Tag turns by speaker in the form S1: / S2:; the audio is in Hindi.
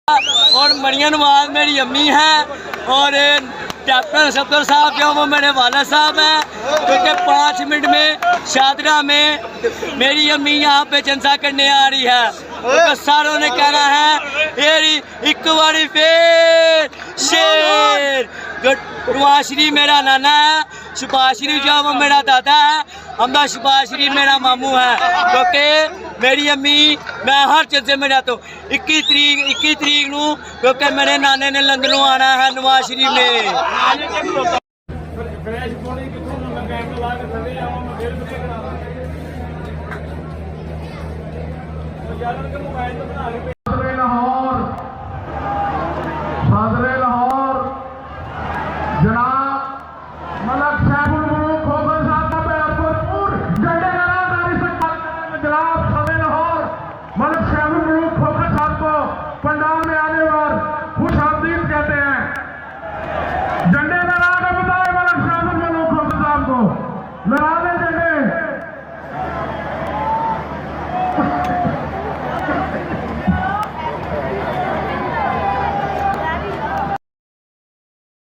S1: और मरियम नवाज मेरी अम्मी है और कैप्टन सफदर साहब जो वो मेरे वाला साहब हैं, क्योंकि 5 मिनट में शादरा में मेरी अम्मी यहाँ पे जलसा करने आ रही है। तो सारों ने कहना है एक बारी फिर शेर। नवाज शरीफ मेरा नाना है, शहबाज शरीफ जो वो मेरा दादा है, हमदा शहबाज शरीफ मेरा मामू है। क्योंकि मेरी अम्मी मैं हर जलसे में जाता हूँ 21 तरीक नू, क्योंकि मेरे नाने ने लंदनों आना है नवाज शरीफ ने।
S2: लाहौर जनाब मलक शहबुल मुल्क खोखर साहब का भरपूर झंडे नाराजदारी से जनाब सदर लाहौर मलक शहबुल मुल्क खोखर साहब को पंडाल में आने पर खुश आमदीद कहते हैं। झंडे नाराज बताए मलक शहबुल मुल्क खोखर साहब को।